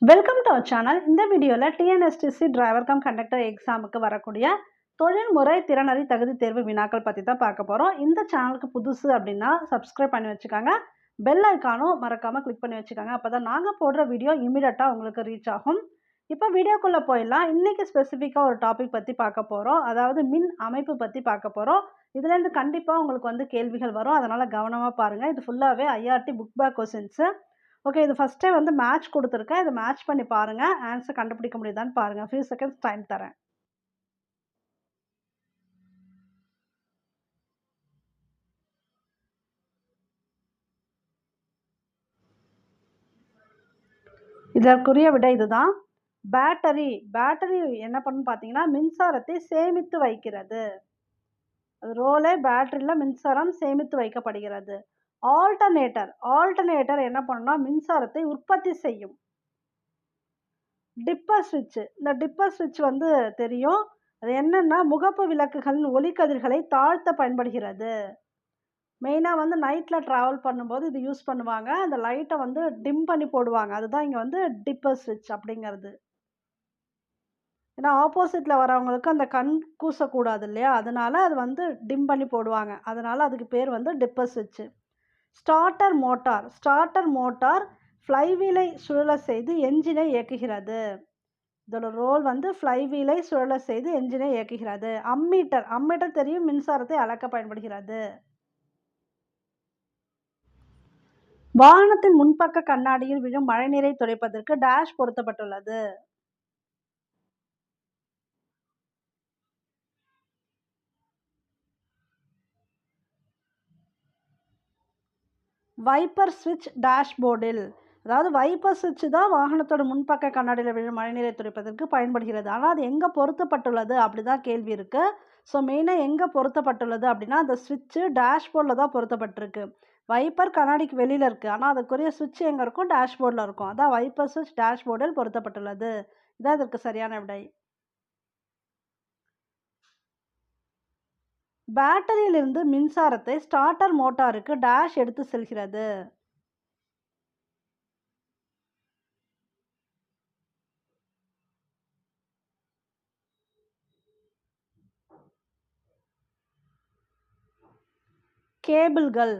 Welcome to our channel. இந்த வீடியோவில் TNSTC driver cum conductor எக்ஸாமுக்கு வரக்கூடிய தொழில்முறை திறனறி தகுதி தேர்வு வினாக்கள் பற்றி தான் பார்க்க போகிறோம். இந்த சேனலுக்கு புதுசு அப்படின்னா சப்ஸ்கிரைப் பண்ணி வச்சுக்காங்க. பெல் ஐக்கானும் மறக்காமல் கிளிக் பண்ணி வச்சுக்காங்க. அப்போ தான் நாங்கள் போடுற வீடியோ இமீடியட்டாக உங்களுக்கு ரீச் ஆகும். இப்போ வீடியோக்குள்ளே போயிடலாம். இன்றைக்கி ஸ்பெசிஃபிக்காக ஒரு டாபிக் பற்றி பார்க்க போகிறோம். அதாவது மின் அமைப்பு பற்றி பார்க்க போகிறோம். இதுலேருந்து கண்டிப்பாக உங்களுக்கு கேள்விகள் வரும். அதனால் கவனமாக பாருங்கள். இது ஃபுல்லாகவே IRT book back questions. Okay, இது ஃபஸ்ட்டே மேட்ச் கொடுத்துருக்கேன். இதை மேட்ச் பண்ணி பாருங்கள். ஆன்சர் கண்டுபிடிக்க முடியுதான்னு பாருங்கள். ஃபியூ செகண்ட்ஸ் டைம் தரேன். இதற்குரிய விடை இதுதான். பேட்டரி என்ன பண்ணுன்னு பார்த்தீங்கன்னா மின்சாரத்தை சேமித்து வைக்கிறது. அது ரோலே பேட்டரியில் மின்சாரம் சேமித்து வைக்கப்படுகிறது. ஆல்டர்னேட்டர் என்ன பண்ணுன்னா மின்சாரத்தை உற்பத்தி செய்யும். டிப்பர் சுவிட்ச், இந்த டிப்பர் சுவிட்ச் தெரியும். அது என்னன்னா முகப்பு விளக்குகளின் ஒளிக்கதிர்களை தாழ்த்த பயன்படுகிறது. மெயினாக நைட்டில் ட்ராவல் பண்ணும்போது இது யூஸ் பண்ணுவாங்க. அந்த லைட்டை டிம் பண்ணி போடுவாங்க. அதுதான் இங்கே டிப்பர் சுவிட்ச் அப்படிங்கிறது. ஏன்னா ஆப்போசிட்டில் வரவங்களுக்கு அந்த கண் கூசக்கூடாது இல்லையா, அதனால அது டிம் பண்ணி போடுவாங்க. அதனால் அதுக்கு பேர் டிப்பர் சுவிட்சு. ஸ்டார்டர் மோட்டார் ஃப்ளைவீலை சுழல செய்து என்ஜினை இயக்குகிறது. இதோட ரோல் ஃப்ளைவீலை சுழல செய்து என்ஜினை இயக்குகிறது. அம்மீட்டர் தெரியும், மின்சாரத்தை அளக்க பயன்படுகிறது. வாகனத்தின் முன்பக்க கண்ணாடியில் விழும் மழைநீரை துடைப்பதற்கு டேஷ் பொருத்தப்பட்டுள்ளது. வைப்பர் சுவிட்ச் டேஷ்போர்டில், அதாவது வைப்பர் சுவிட்ச் தான் வாகனத்தோட முன்பக்க கண்ணாடியில் விழும் மழைநீரை துடைப்பதற்கு பயன்படுகிறது. ஆனால் அது எங்கே பொருத்தப்பட்டுள்ளது அப்படி தான் கேள்வி இருக்குது. ஸோ மெயினாக எங்கே பொருத்தப்பட்டுள்ளது அப்படின்னா அந்த சுவிட்சு டேஷ்போர்டில் தான் பொருத்தப்பட்டிருக்கு. வைப்பர் கண்ணாடிக்கு வெளியில் இருக்குது, ஆனால் அதுக்குரிய சுவிட்ச் எங்கே இருக்கும்? டேஷ்போர்டில் இருக்கும். அதான் வைப்பர் சுவிட்ச் டேஷ்போர்டில் பொருத்தப்பட்டுள்ளது. இதான் இதற்கு சரியான விடை. பேட்டரியிலிருந்து மின்சாரத்தை ஸ்டார்டர் மோட்டாருக்கு டேஷ் எடுத்து செல்கிறது. கேபிள்கள்.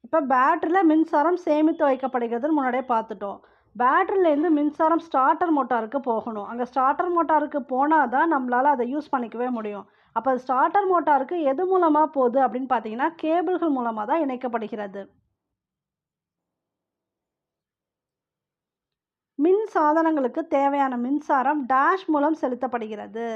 இப்போ பேட்டரியில் மின்சாரம் சேமித்து வைக்கப்படுகிறதுன்னு முன்னாடியே பார்த்துட்டோம். பேட்டரியிலேருந்து மின்சாரம் ஸ்டார்டர் மோட்டாருக்கு போகணும். அங்கே ஸ்டார்டர் மோட்டாருக்கு போனால் தான் நம்மளால் அதை யூஸ் பண்ணிக்கவே முடியும். அப்போ ஸ்டார்டர் மோட்டாருக்கு எது மூலமாக போகுது அப்படின்னு பார்த்தீங்கன்னா கேபிள்கள் மூலமாக தான் இணைக்கப்படுகிறது. மின் சாதனங்களுக்கு தேவையான மின்சாரம் டேஷ் மூலம் செலுத்தப்படுகிறது.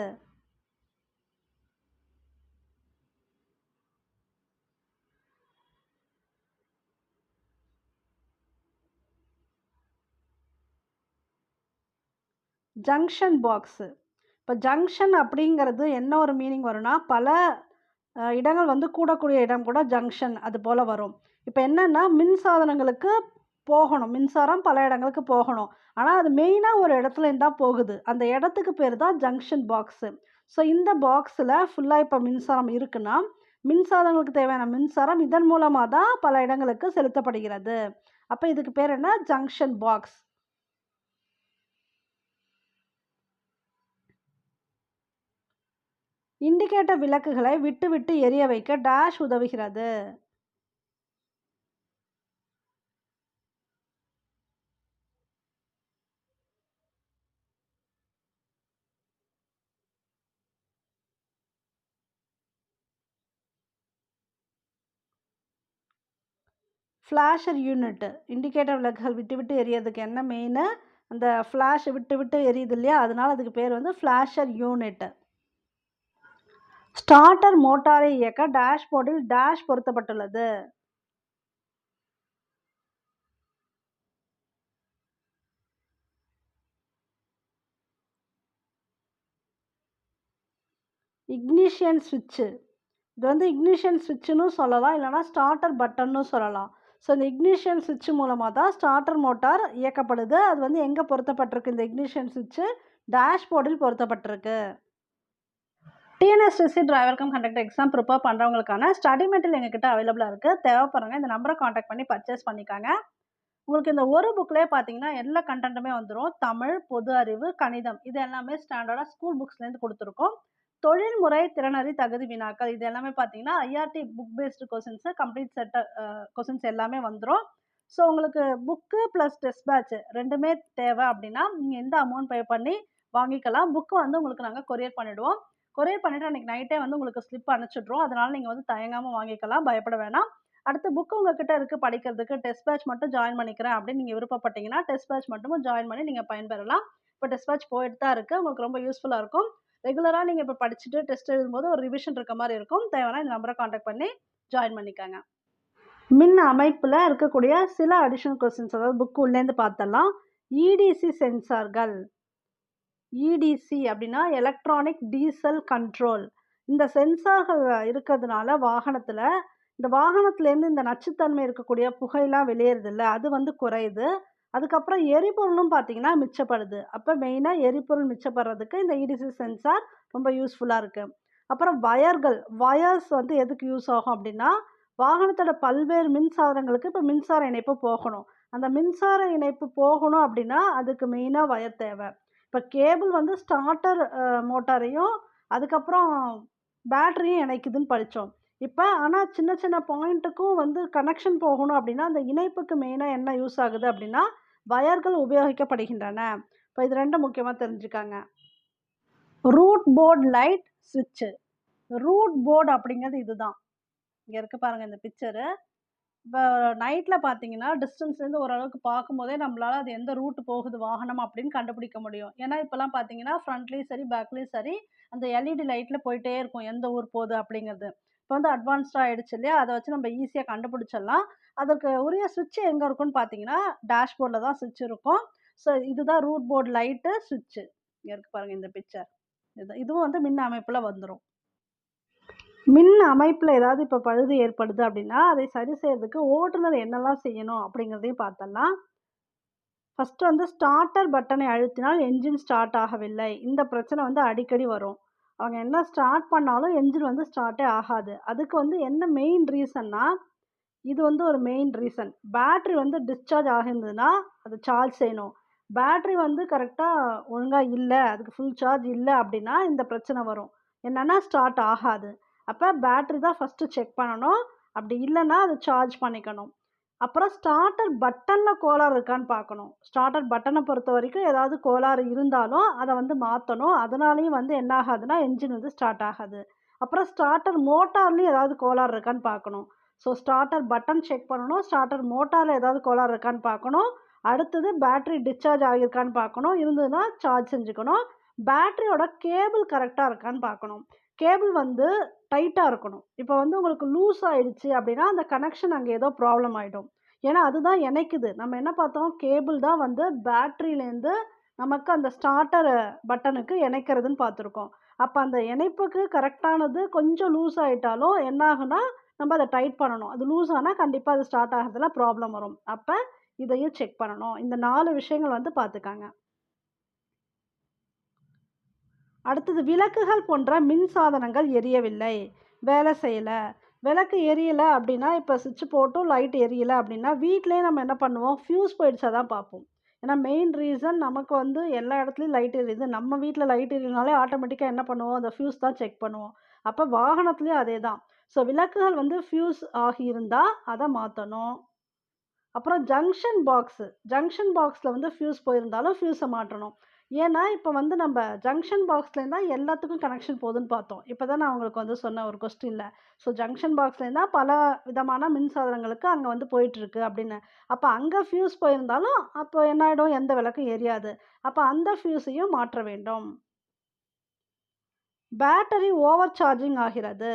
Junction box. இப்போ ஜங்ஷன் அப்படிங்கிறது என்ன ஒரு மீனிங் வரும்னா பல இடங்கள் கூடக்கூடிய இடம் கூட ஜங்ஷன் அது போல் வரும். இப்போ என்னென்னா மின் சாதனங்களுக்கு போகணும், மின்சாரம் பல இடங்களுக்கு போகணும். ஆனால் அது மெயினாக ஒரு இடத்துல இருந்தால் போகுது. அந்த இடத்துக்கு பேர் தான் ஜங்ஷன் பாக்ஸு. ஸோ இந்த பாக்ஸில் ஃபுல்லாக இப்போ மின்சாரம் இருக்குன்னா மின்சாதனங்களுக்கு தேவையான மின்சாரம் இதன் மூலமாக தான் பல இடங்களுக்கு செலுத்தப்படுகிறது. அப்போ இதுக்கு பேர் என்ன? Junction box. இண்டிகேட்டர் விளக்குகளை விட்டு விட்டு எரிய வைக்க டேஷ் உதவுகிறது. Flasher unit. இண்டிகேட்டர் விளக்குகள் விட்டு விட்டு எரியறதுக்கு என்ன மெயின்? அந்த ஃப்ளாஷ் விட்டு விட்டு எரியுது இல்லையா, அதனால அதுக்கு பேர் ஃப்ளாஷர் யூனிட். ஸ்டார்டர் மோட்டாரை இயக்க டேஷ்போர்டில் டேஷ் பொருத்தப்பட்டுள்ளது. இக்னிஷியன் சுவிட்சு. இது இக்னிஷியன் சுவிட்சுன்னு சொல்லலாம், இல்லைனா ஸ்டார்டர் பட்டன்னு சொல்லலாம். ஸோ இந்த இக்னிஷியன் சுவிட்ச் மூலமாக தான் ஸ்டார்டர் மோட்டார் இயக்கப்படுது. அது எங்கே பொருத்தப்பட்டிருக்கு? இந்த இக்னிஷியன் சுவிட்சு டேஷ்போர்டில் பொருத்தப்பட்டிருக்கு. TNSTC driver cum conductor exam prepare பண்ணுறவங்களுக்கான ஸ்டடி மெட்டீரியல் எங்ககிட்ட அவைலபிளாக இருக்குது. தேவைப்படுறவங்க இந்த நம்பரை காண்டாக்ட் பண்ணி பர்ச்சேஸ் பண்ணிக்காங்க. உங்களுக்கு இந்த ஒரு புக்லேயே பார்த்தீங்கன்னா எல்லா கண்டென்ட்டுமே வந்துரும். தமிழ், பொது அறிவு, கணிதம் இது எல்லாமே ஸ்டாண்டர்டா ஸ்கூல் புக்ஸ்லேருந்து குடுத்துருக்கோம். தொழில்முறை திறனறி தகுதி வினாக்கள் இது எல்லாமே பார்த்தீங்கன்னா, IRD book based questions complete set questions எல்லாமே வந்துரும். ஸோ உங்களுக்கு புக்கு ப்ளஸ் டெஸ்ட் பேட்ச் 2மே தேவை அப்டின்னா, நீங்க எந்த அமௌண்ட் பே பண்ணி வாங்கிக்கலாம். புக் வந்து உங்களுக்கு நாங்க கொரியர் பண்ணிடுவோம். கொரியர் பண்ணிட்டு அன்னைக்கு நைட்டே வந்து உங்களுக்கு ஸ்லிப் அனுப்பிச்சுட்ருவோம். அதனால நீங்க வந்து தயங்காம வாங்கிக்கலாம். பயப்பட வேணாம். அடுத்து புக் உங்ககிட்ட இருக்கு படிக்கிறதுக்கு. டெஸ்ட் பேட்ச் மட்டும் ஜாயின் பண்ணிக்கிறேன் அப்படின்னு நீங்க விருப்பப்பட்டீங்கன்னா, டெஸ்ட் பேட்ச் மட்டும் ஜாயின் பண்ணி நீங்க பயன்பெறலாம். இப்ப டெஸ்ட் பேட்ச் போயிட்டு தான் இருக்கு. உங்களுக்கு ரொம்ப யூஸ்ஃபுல்லா இருக்கும். ரெகுலரா நீங்க இப்ப படிச்சுட்டு டெஸ்ட் எழுதும்போது ஒரு ரிவிஷன் இருக்க மாரி இருக்கும். தேவைன்னா இந்த நம்பர கான்டாக்ட் பண்ணி ஜாயின் பண்ணிக்கங்க. மின் அமைப்புல இருக்கக்கூடிய சில அடிஷனல் கொஸ்டின்ஸ் அதாவது புக் உள்ளேருந்து பார்த்தரலாம். இடிசி சென்சார்கள். இடிசி அப்படின்னா எலக்ட்ரானிக் டீசல் கண்ட்ரோல். இந்த சென்சார்கள் இருக்கிறதுனால வாகனத்துல, இந்த வாகனத்துலேருந்து இந்த நச்சுத்தன்மை இருக்கக்கூடிய புகைலாம் வெளியேறுதுல்ல, அது வந்து குறையுது. அதுக்கப்புறம் எரிபொருளும் பார்த்தீங்கன்னா மிச்சப்படுது. அப்ப மெயினா எரிபொருள் மிச்சப்படுறதுக்கு இந்த இடிசி சென்சார் ரொம்ப யூஸ்ஃபுல்லா இருக்கு. அப்புறம் வயர்ஸ் வந்து எதுக்கு யூஸ் ஆகும் அப்படின்னா, வாகனத்தோட பல்வேறு மின் சாதனங்களுக்கு இப்ப மின்சார இணைப்பு போகணும். அந்த மின்சார இணைப்பு போகணும் அப்படின்னா, அதுக்கு மெயினா வயர் தேவை. இப்ப கேபிள் வந்து ஸ்டார்ட்டர் மோட்டாரையும், அதுக்கப்புறம் பேட்டரியும் இணைக்குதுன்னு படிச்சோம். இப்ப ஆனா சின்ன சின்ன பாயிண்ட்டுக்கும் வந்து கனெக்ஷன் போகணும் அப்படின்னா, அந்த இணைப்புக்கு மெயினா என்ன யூஸ் ஆகுது அப்படின்னா, வயர்கள் உபயோகிக்கப்படுகின்றன. இப்ப இது 2ம் முக்கியமா தெரிஞ்சுக்கங்க. ரூட் போர்ட் லைட் ஸ்விட்ச். ரூட் போர்ட் அப்படிங்கிறது இதுதான். இங்க இருக்கு பாருங்க இந்த பிக்சரு. இப்ப நைட்ல பார்த்தீங்கன்னா, டிஸ்டன்ஸ்லேருந்து ஓரளவுக்கு பார்க்கும்போதே நம்மளால அது எந்த ரூட் போகுது வாகனம் அப்படின்னு கண்டுபிடிக்க முடியும். ஏன்னா, இப்பலாம் பார்த்தீங்கன்னா, ஃப்ரண்ட்லயும் சரி, பேக்லயும் சரி, அந்த எல்இடி லைட்ல போயிட்டே இருக்கும். எந்த ஊர் போகுது அப்படிங்கிறது. இப்ப வந்து அட்வான்ஸ்டா ஆயிடுச்சு இல்லையா? அத வச்சு நம்ம ஈஸியா கண்டுபிடிச்சிடலாம். அதுக்கு உரிய ஸ்விட்ச் எங்க இருக்கும்னு பார்த்தீங்கன்னா, டேஷ்போர்ட்ல தான் ஸ்விட்ச் இருக்கும். ஸோ இதுதான் ரூட் போர்ட் லைட்டு, ஸ்விட்ச்சு. இங்க இருக்கு பாருங்க இந்த பிக்சர். இதுவும் வந்து மின் அமைப்புல வந்துரும். மின் அமைப்புல ஏதாவது இப்ப பழுது ஏற்படுது அப்படின்னா, அதை சரி செய்யறதுக்கு ஓட்டுநர் என்னலாம் செய்யணும் அப்படிங்கிறதையும் பார்த்தரலாம். ஃபர்ஸ்ட் வந்து ஸ்டார்ட்டர் பட்டனை அழுத்தினால் என்ஜின் ஸ்டார்ட் ஆகவில்லை. இந்த பிரச்சனை வந்து அடிக்கடி வரும். அவங்க என்ன ஸ்டார்ட் பண்ணாலும் என்ஜின் வந்து ஸ்டார்ட்டே ஆகாது. அதுக்கு வந்து என்ன மெயின் ரீசன்னா, இது வந்து ஒரு மெயின் ரீசன். பேட்டரி வந்து டிஸ்சார்ஜ் ஆகியிருந்ததுன்னா, அத சார்ஜ் செய்யணும். பேட்டரி வந்து கரெக்ட்டா ஒழுங்கா இல்ல, அதுக்கு ஃபுல் சார்ஜ் இல்ல அப்படின்னா, இந்த பிரச்சனை வரும். என்னன்னா ஸ்டார்ட் ஆகாது. அப்ப பேட்டரி தான் ஃபர்ஸ்ட்டு செக் பண்ணணும். அப்படி இல்லன்னா, அத சார்ஜ் பண்ணிக்கணும். அப்புறம் ஸ்டார்ட்டர் பட்டன்ல கோளாறு இருக்கான்னு பார்க்கணும். ஸ்டார்ட்டர் பட்டன பொறுத்தவரைக்கும் ஏதாவது கோளாறு இருந்தாலும், அத வந்து மாத்தணும். அதனாலேயும் வந்து என்ன ஆகாதுன்னா, என்ஜின் வந்து ஸ்டார்ட் ஆகாது. அப்புறம் ஸ்டார்ட்டர் மோட்டார்லயும் ஏதாவது கோளாறு இருக்கான்னு பார்க்கணும். ஸோ ஸ்டார்ட்டர் பட்டன் செக் பண்ணணும். ஸ்டார்ட்டர் மோட்டார்ல ஏதாவது கோளாறு இருக்கான்னு பார்க்கணும். அடுத்தது பேட்டரி டிஸ்சார்ஜ் ஆகியிருக்கான்னு பார்க்கணும். இருந்ததுன்னா சார்ஜ் செஞ்சுக்கணும். பேட்டரியோட கேபிள் கரெக்ட்டா இருக்கான்னு பார்க்கணும். கேபிள் வந்து டைட்டா இருக்கணும். இப்ப வந்து உங்களுக்கு லூஸ் ஆயிடுச்சு அப்படின்னா, அந்த கனெக்ஷன் அங்க ஏதோ ப்ராப்ளம் ஆயிடும். ஏன்னா, அதுதான் இணைக்குது. நம்ம என்ன பார்த்தோம், கேபிள் தான் வந்து பேட்டரியிலேருந்து நமக்கு அந்த ஸ்டார்ட்டர் பட்டனுக்கு இணைக்கிறதுன்னு பார்த்துருக்கோம். அப்ப அந்த இணைப்புக்கு கரெக்ட்டானது கொஞ்சம் லூஸ் ஆயிட்டாலும் என்ன ஆகும்னா, நம்ம அத டைட் பண்ணணும். அது லூஸ் ஆனா கண்டிப்பா அது ஸ்டார்ட் ஆகுறதுல ப்ராப்ளம் வரும். அப்ப இதையும் செக் பண்ணணும். இந்த 4 விஷயங்கள் வந்து பார்த்துக்கங்க. அடுத்தது விளக்குகள் போன்ற மின் சாதனங்கள் எரியவில்லை. வேலை செய்யல. விளக்கு எரியல அப்படின்னா, இப்ப ஸ்விட்ச் போட்டும் லைட் எரியல அப்படின்னா, வீட்லயே நம்ம என்ன பண்ணுவோம், ஃபியூஸ் போயிடுச்சா தான் பார்ப்போம். ஏன்னா மெயின் ரீசன் நமக்கு வந்து எல்லா இடத்துலயும் லைட் எரியுது. நம்ம வீட்ல லைட் எரியலனாலே ஆட்டோமேட்டிக்கா என்ன பண்ணுவோம், அந்த ஃபியூஸ் தான் செக் பண்ணுவோம். அப்ப வாகனத்திலயும் அதேதான். ஸோ விளக்குகள் வந்து ஃபியூஸ் ஆகியிருந்தா, அத மாத்தணும். அப்புறம் ஜங்ஷன் பாக்ஸ்ல வந்து ஃபியூஸ் போயிருந்தாலும் ஃபியூஸ மாற்றணும். ஏன்னா, இப்ப வந்து நம்ப ஜங்ஷன் பாக்ஸ்லேருந்து தான் எல்லாத்துக்கும் கனெக்ஷன் போகுதுன்னு பார்த்தோம். இப்ப தான் நான் உங்களுக்கு வந்து சொன்ன ஒரு கொஸ்டின்ல. ஸோ ஜங்ஷன் பாக்ஸ்லேருந்து தான் பல விதமான மின் சாதனங்களுக்கு அங்க வந்து போயிட்டுருக்கு அப்படின்னு. அப்ப அங்க ஃபியூஸ் போயிருந்தாலும், அப்போ என்ன ஆயிடும்? எந்த விளக்கும் எரியாது. அப்ப அந்த ஃபியூஸையும் மாற்ற வேண்டும். பேட்டரி ஓவர் சார்ஜிங் ஆகிறது.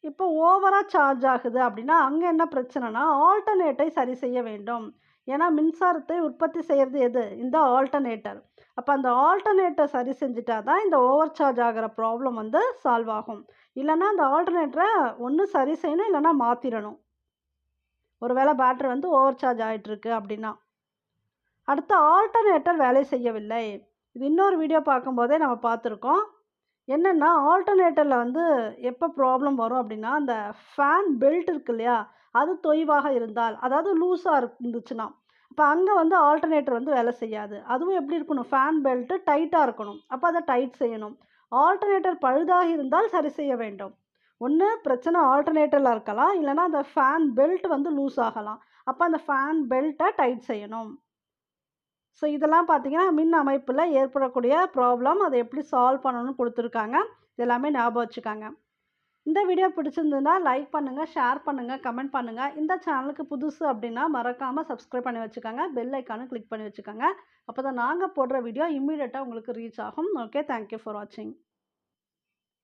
இப்போ ஓவரா சார்ஜ் ஆகுது அப்படின்னா, அங்க என்ன பிரச்சனைனா, ஆல்டர்னேட்டை சரி செய்ய வேண்டும். ஏன்னா, மின்சாரத்தை உற்பத்தி செய்றது எது? இந்த ஆல்டர்னேட்டர். அப்ப அந்த ஆல்டர்னேட்டர் சரி செஞ்சுட்டா தான் இந்த ஓவர் சார்ஜ் ஆகுற ப்ராப்ளம் வந்து சால்வ் ஆகும். இல்லன்னா, அந்த ஆல்டர்னேட்டர ஒண்ணு சரி செய்யணும், இல்லன்னா மாத்திரணும். ஒருவேள பேட்டரி வந்து ஓவர் சார்ஜ் ஆயிட்டிருக்கு அப்படின்னா. அடுத்து ஆல்டர்னேட்டர் வேலை செய்யவில்லை. இது இன்னொரு வீடியோ பார்க்கும்போதே நம்ம பார்த்துருக்கோம். என்னன்னா, ஆல்டர்னேட்டர்ல வந்து எப்ப ப்ராப்ளம் வரும் அப்டின்னா, அந்த ஃபேன் பெல்ட் இருக்கு இல்லையா? அது தொய்வாக இருந்தால், அதாவது லூஸா இருந்துச்சுன்னா, அப்ப அங்க வந்து ஆல்டர்னேட்டர் வந்து வேலை செய்யாது. அதுவும் எப்படி இருக்கணும்? ஃபேன் பெல்ட் டைட்டா இருக்கணும். அப்ப அத டைட் செய்யணும். ஆல்டர்னேட்டர் பழுதாகி இருந்தால் சரி செய்ய வேண்டும். ஒண்ணு பிரச்சனை ஆல்டர்னேட்டர்ல இருக்கலாம். இல்லன்னா அந்த ஃபேன் பெல்ட் வந்து லூஸ் ஆகலாம். அப்ப அந்த ஃபேன் பெல்ட்ட டைட் செய்யணும். ஸோ இதெல்லாம் பார்த்தீங்கன்னா, மின் அமைப்புல ஏற்படக்கூடிய ப்ராப்ளம். அத எப்படி சால்வ் பண்ணணும்னு குடுத்துருக்காங்க. இது எல்லாமே ஞாபகம் வச்சுக்கங்க. இந்த வீடியோ பிடிச்சிருந்ததுன்னா, லைக் பண்ணுங்க, ஷேர் பண்ணுங்க, கமெண்ட் பண்ணுங்க. இந்த சேனலுக்கு புதுசு அப்டின்னா, மறக்காம சப்ஸ்கிரைப் பண்ணி வச்சுக்கங்க. பெல் ஐகானும் கிளிக் பண்ணி வச்சுக்கங்க. அப்பதான் நாங்க போடுற வீடியோ இம்மீடியட்டா உங்களுக்கு ரீச் ஆகும். ஓகே. தேங்க் யூ ஃபார் வாட்சிங்.